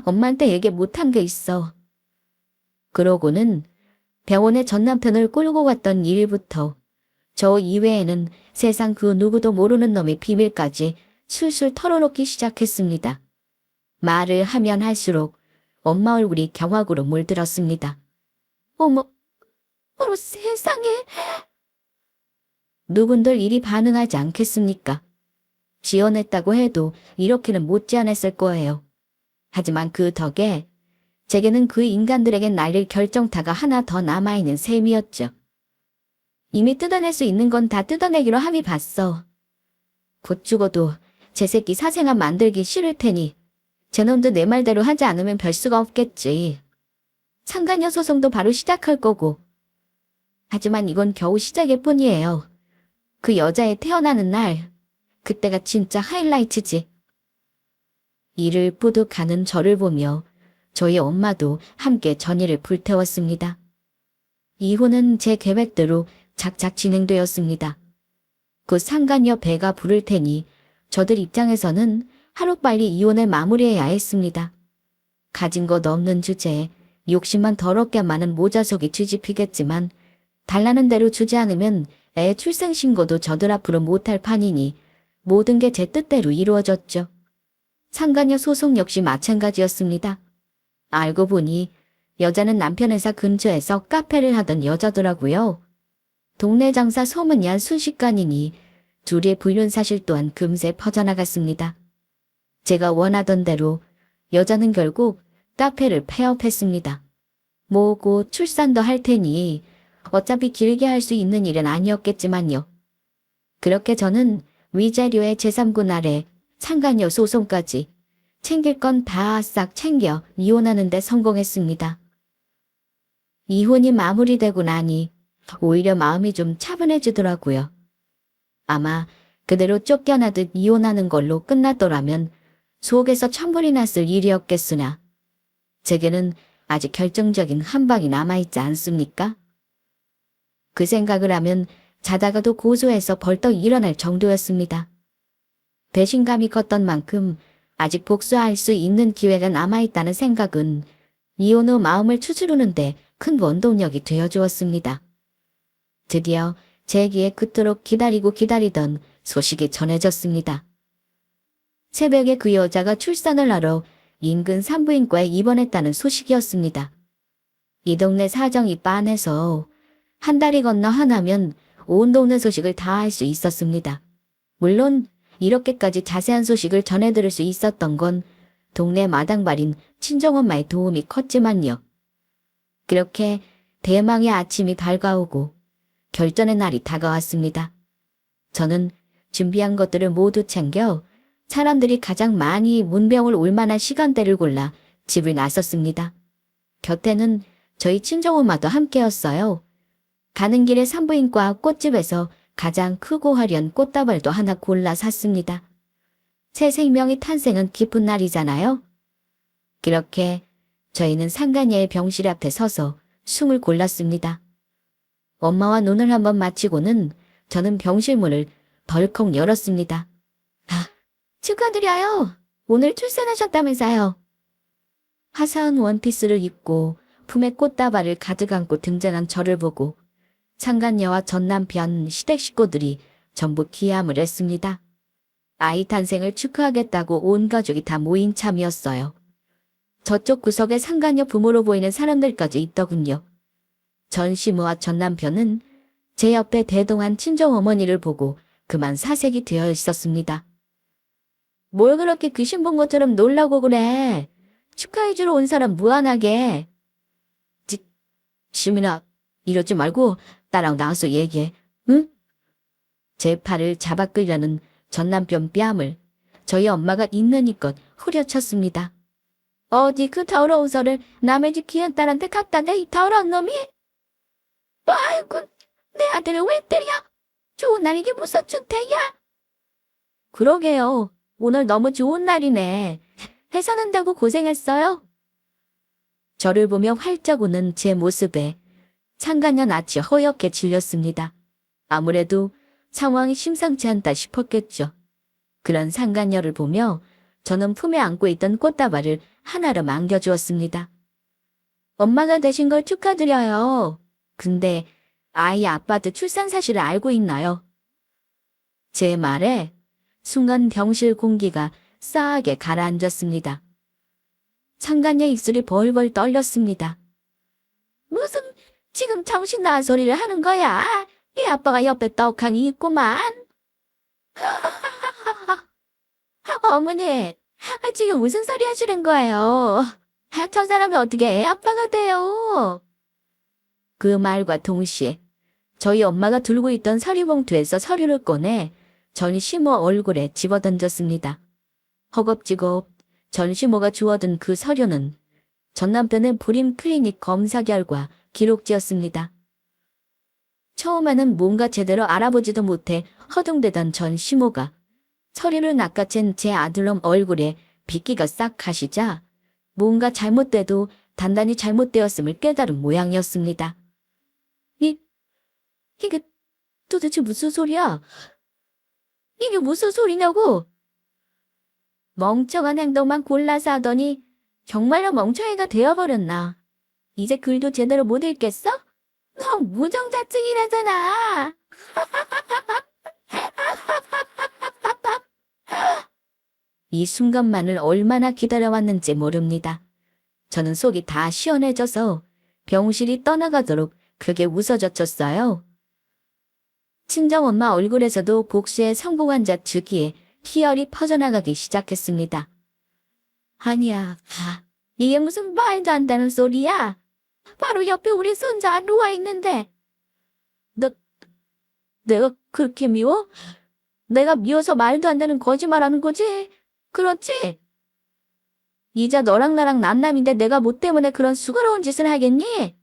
엄마한테 얘기 못한 게 있어. 그러고는 병원에 전 남편을 끌고 갔던 일부터 저 이외에는 세상 그 누구도 모르는 놈의 비밀까지 술술 털어놓기 시작했습니다. 말을 하면 할수록 엄마 얼굴이 경악으로 물들었습니다. 어머, 세상에. 누군들 이리 반응하지 않겠습니까? 지어냈다고 해도 이렇게는 못지 않았을 거예요. 하지만 그 덕에 제게는 그 인간들에겐 날릴 결정타가 하나 더 남아있는 셈이었죠. 이미 뜯어낼 수 있는 건 다 뜯어내기로 합의 봤어. 곧 죽어도 제 새끼 사생아 만들기 싫을 테니 제놈도 내 말대로 하지 않으면 별 수가 없겠지. 상간녀 소송도 바로 시작할 거고. 하지만 이건 겨우 시작일 뿐이에요. 그 여자애 태어나는 날, 그때가 진짜 하이라이트지. 이를 뿌듯하는 저를 보며 저희 엄마도 함께 전의를 불태웠습니다. 이혼은 제 계획대로 작작 진행되었습니다. 그 상간녀 배가 부를 테니 저들 입장에서는 하루빨리 이혼을 마무리해야 했습니다. 가진 것 없는 주제에 욕심만 더럽게 많은 모자속이 뒤집히겠지만 달라는 대로 주지 않으면 애 출생신고도 저들 앞으로 못할 판이니 모든 게 제 뜻대로 이루어졌죠. 상간녀 소송 역시 마찬가지였습니다. 알고 보니 여자는 남편 회사 근처에서 카페를 하던 여자더라고요. 동네 장사 소문이 한 순식간이니 둘의 불륜 사실 또한 금세 퍼져나갔습니다. 제가 원하던 대로 여자는 결국 카페를 폐업했습니다. 뭐고 출산도 할 테니 어차피 길게 할 수 있는 일은 아니었겠지만요. 그렇게 저는 위자료의 제3구 날에 상간녀 소송까지 챙길 건 다 싹 챙겨 이혼하는 데 성공했습니다. 이혼이 마무리되고 나니 오히려 마음이 좀 차분해지더라고요. 아마 그대로 쫓겨나듯 이혼하는 걸로 끝났더라면 속에서 천불이 났을 일이었겠으나 제게는 아직 결정적인 한 방이 남아있지 않습니까? 그 생각을 하면 자다가도 고소해서 벌떡 일어날 정도였습니다. 배신감이 컸던 만큼 아직 복수할 수 있는 기회가 남아있다는 생각은 이혼 후 마음을 추스르는데 큰 원동력이 되어주었습니다. 드디어 제 귀에 그토록 기다리던 소식이 전해졌습니다. 새벽에 그 여자가 출산을 하러 인근 산부인과에 입원했다는 소식이었습니다. 이 동네 사정이 빤해서 한 달이 건너 하나면 온 동네 소식을 다 알 수 있었습니다. 물론 이렇게까지 자세한 소식을 전해들을 수 있었던 건 동네 마당발인 친정엄마의 도움이 컸지만요. 그렇게 대망의 아침이 밝아오고 결전의 날이 다가왔습니다. 저는 준비한 것들을 모두 챙겨 사람들이 가장 많이 문병을 올 만한 시간대를 골라 집을 나섰습니다. 곁에는 저희 친정엄마도 함께였어요. 가는 길에 산부인과 꽃집에서 가장 크고 화려한 꽃다발도 하나 골라 샀습니다. 새 생명이 탄생은 기쁜 날이잖아요. 그렇게 저희는 상간녀의 병실 앞에 서서 숨을 골랐습니다. 엄마와 눈을 한번 맞히고는 저는 병실 문을 덜컥 열었습니다. 축하드려요. 오늘 출산하셨다면서요. 화사한 원피스를 입고 품에 꽃다발을 가득 안고 등장한 저를 보고 상간녀와 전 남편, 시댁 식구들이 전부 기함을 했습니다. 아이 탄생을 축하하겠다고 온 가족이 다 모인 참이었어요. 저쪽 구석에 상간녀 부모로 보이는 사람들까지 있더군요. 전 시모와 전 남편은 제 옆에 대동한 친정어머니를 보고 그만 사색이 되어 있었습니다. 뭘 그렇게 귀신 본 것처럼 놀라고 그래. 축하해주러 온 사람 무안하게. 시민아, 이러지 말고 나랑 나와서 얘기해. 응? 제 팔을 잡아 끌려는 전 남편 뺨을 저희 엄마가 있는 이껏 후려쳤습니다. 어디 그 더러운 소를 남의 집 귀한 딸한테 갖다 대, 이 더러운 놈이? 아이고, 내 아들을 왜 때려? 좋은 날 이게 무슨 주택이야? 그러게요. 오늘 너무 좋은 날이네. 회사 는다고 고생했어요. 저를 보며 활짝 웃는 제 모습에 상간녀 낯이 허옇게 질렸습니다. 아무래도 상황이 심상치 않다 싶었겠죠. 그런 상간녀를 보며 저는 품에 안고 있던 꽃다발을 하나로 안겨주었습니다. 엄마가 되신 걸 축하드려요. 근데 아이 아빠도 출산 사실을 알고 있나요? 제 말에 순간 병실 공기가 싸하게 가라앉았습니다. 상간녀 입술이 벌벌 떨렸습니다. 무슨 지금 정신 나간 소리를 하는 거야? 이 아빠가 옆에 떡하니 있구만. 어머니, 지금 무슨 소리 하시는 거예요? 저 사람이 어떻게 애 아빠가 돼요? 그 말과 동시에 저희 엄마가 들고 있던 서류봉투에서 서류를 꺼내 전 시모 얼굴에 집어던졌습니다. 허겁지겁 전 시모가 주워든 그 서류는 전 남편의 불임 클리닉 검사 결과 기록지였습니다. 처음에는 뭔가 제대로 알아보지도 못해 허둥대던 전 시모가 서류를 낚아챈 제 아들놈 얼굴에 빗기가 싹 가시자 뭔가 잘못돼도 단단히 잘못되었음을 깨달은 모양이었습니다. 이게 도대체 무슨 소리야? 이게 무슨 소리냐고? 멍청한 행동만 골라서 하더니 정말로 멍청이가 되어버렸나. 이제 글도 제대로 못 읽겠어? 너 무정자증이라잖아. 이 순간만을 얼마나 기다려왔는지 모릅니다. 저는 속이 다 시원해져서 병실이 떠나가도록 크게 웃어젖혔어요. 친정엄마 얼굴에서도 복수의 성공 환자 특유의 희열이 퍼져나가기 시작했습니다. 아니야, 이게 무슨 말도 안 되는 소리야? 바로 옆에 우리 손자 누워있는데. 내가 그렇게 미워? 내가 미워서 말도 안 되는 거짓말하는 거지? 그렇지? 이제 너랑 나랑 남남인데 내가 뭐 때문에 그런 수고로운 짓을 하겠니?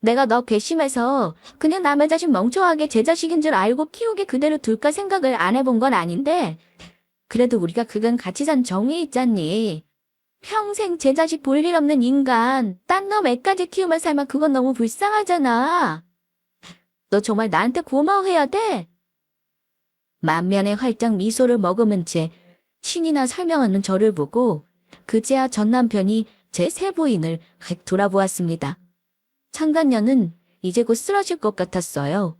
내가 너 괘씸해서 그냥 남의 자식 멍청하게 제 자식인 줄 알고 키우게 그대로 둘까 생각을 안 해본 건 아닌데 그래도 우리가 그건 같이 산 정이 있잖니. 평생 제 자식 볼 일 없는 인간 딴 놈 애까지 키우며 살면 그건 너무 불쌍하잖아. 너 정말 나한테 고마워해야 돼. 만면에 활짝 미소를 머금은 채 신이나 설명하는 저를 보고 그제야 전 남편이 제 새 부인을 획 돌아보았습니다. 상간녀는 이제 곧 쓰러질 것 같았어요.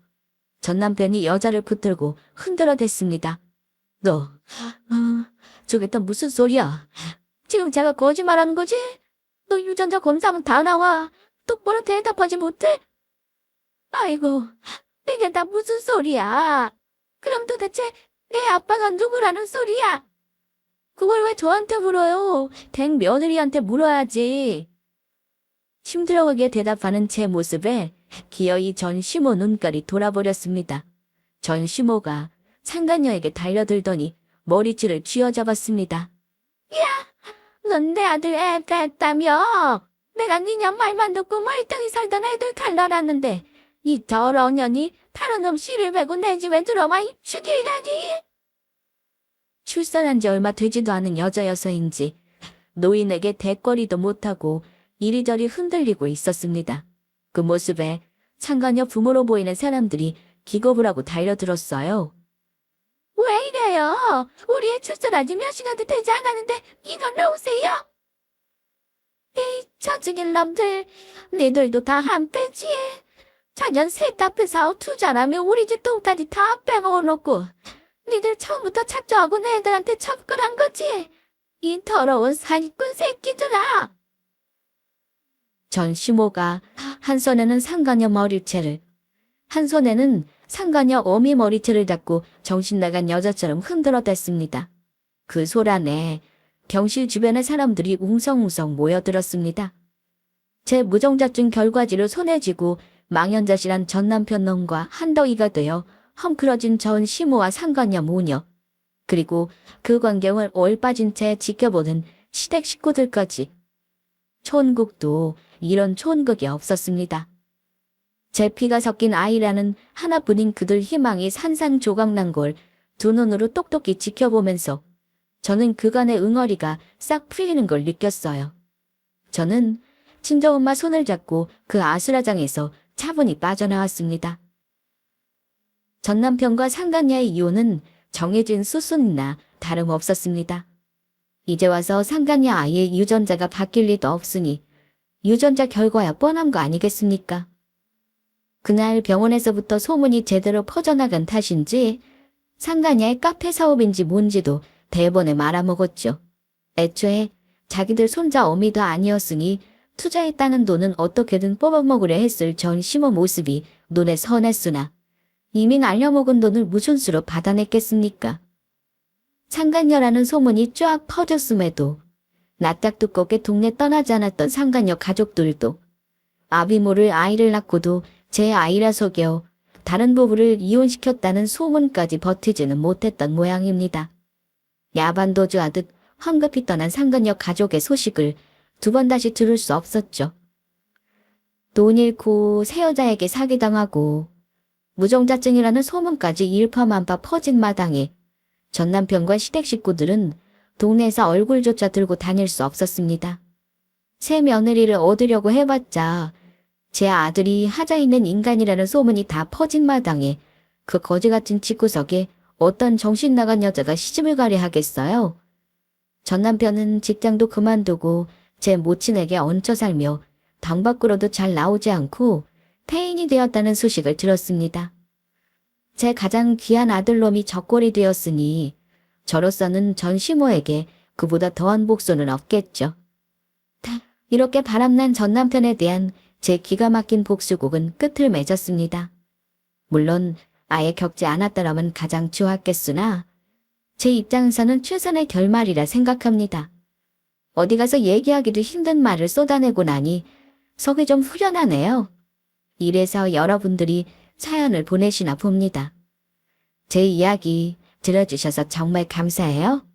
전 남편이 여자를 붙들고 흔들어 댔습니다. 너, 저게 또 무슨 소리야? 지금 제가 거짓말하는 거지? 너 유전자 검사하면 다 나와. 똑바로 대답하지 못해? 아이고, 이게 다 무슨 소리야? 그럼 도대체 내 아빠가 누구라는 소리야? 그걸 왜 저한테 물어요? 댁 며느리한테 물어야지. 힘들어하게 대답하는 제 모습에 기어이 전 시모 눈깔이 돌아버렸습니다. 전 시모가 상간녀에게 달려들더니 머리줄을 쥐어잡았습니다. 야, 넌 내 아들 애가 했다며? 내가 니냐 말만 듣고 멀쩡히 살던 애들 갈라놨는데 이 더러운 년이 다른 놈 씨를 베고 내 집에 들어와 입죽이라니. 출산한 지 얼마 되지도 않은 여자여서인지 노인에게 대거리도 못하고 이리저리 흔들리고 있었습니다. 그 모습에 상간녀 부모로 보이는 사람들이 기겁을 하고 달려들었어요. 왜 이래요? 나오세요. 우리의 출소라지 몇 시간도 되지 않았는데 이걸 나오세요. 에이, 저승일 놈들. 니들도 다 한 빼지. 자년 셋 앞에서 투자라면 우리 집 똥까지 다 빼먹어놓고 니들 처음부터 착조하고 애들한테 접근한 거지. 이 더러운 사기꾼 새끼들아. 전 시모가 한 손에는 상가녀 머리채를, 한 손에는 상가녀 어미 머리채를 잡고 정신나간 여자처럼 흔들어댔습니다. 그 소란에 경실 주변의 사람들이 웅성웅성 모여들었습니다. 제 무정자증 결과지를 손에 쥐고 망연자실한 전 남편 놈과 한덩이가 되어 헝클어진 전 시모와 상가녀 모녀, 그리고 그 광경을 얼빠진 채 지켜보는 시댁 식구들까지. 촌국도 이런 촌극이 없었습니다. 제 피가 섞인 아이라는 하나뿐인 그들 희망이 산산조각난 걸 두 눈으로 똑똑히 지켜보면서 저는 그간의 응어리가 싹 풀리는 걸 느꼈어요. 저는 친정엄마 손을 잡고 그 아수라장에서 차분히 빠져나왔습니다. 전 남편과 상간녀의 이혼은 정해진 수순이나 다름없었습니다. 이제 와서 상간녀 아이의 유전자가 바뀔 리도 없으니 유전자 결과야 뻔한 거 아니겠습니까? 그날 병원에서부터 소문이 제대로 퍼져나간 탓인지 상간녀의 카페 사업인지 뭔지도 대번에 말아먹었죠. 애초에 자기들 손자 어미도 아니었으니 투자했다는 돈은 어떻게든 뽑아먹으려 했을 전 시모 모습이 눈에 선했으나 이미 날려먹은 돈을 무슨 수로 받아냈겠습니까? 상간녀라는 소문이 쫙 퍼졌음에도 낯짝 두껍게 동네 떠나지 않았던 상간녀 가족들도 아비 모를 아이를 낳고도 제 아이라서겨 다른 부부를 이혼시켰다는 소문까지 버티지는 못했던 모양입니다. 야반도주하듯 황급히 떠난 상간녀 가족의 소식을 두 번 다시 들을 수 없었죠. 돈 잃고 새 여자에게 사기당하고 무정자증이라는 소문까지 일파만파 퍼진 마당에 전 남편과 시댁 식구들은 동네에서 얼굴조차 들고 다닐 수 없었습니다. 새 며느리를 얻으려고 해봤자 제 아들이 하자 있는 인간이라는 소문이 다 퍼진 마당에 그 거지같은 집구석에 어떤 정신 나간 여자가 시집을 가려 하겠어요. 전 남편은 직장도 그만두고 제 모친에게 얹혀 살며 당 밖으로도 잘 나오지 않고 폐인이 되었다는 소식을 들었습니다. 제 가장 귀한 아들놈이 적골이 되었으니 저로서는 전 시모에게 그보다 더한 복수는 없겠죠. 이렇게 바람난 전 남편에 대한 제 기가 막힌 복수곡은 끝을 맺었습니다. 물론 아예 겪지 않았더라면 가장 좋았겠으나 제 입장에서는 최선의 결말이라 생각합니다. 어디 가서 얘기하기도 힘든 말을 쏟아내고 나니 속이 좀 후련하네요. 이래서 여러분들이 사연을 보내시나 봅니다. 제 이야기 들어주셔서 정말 감사해요.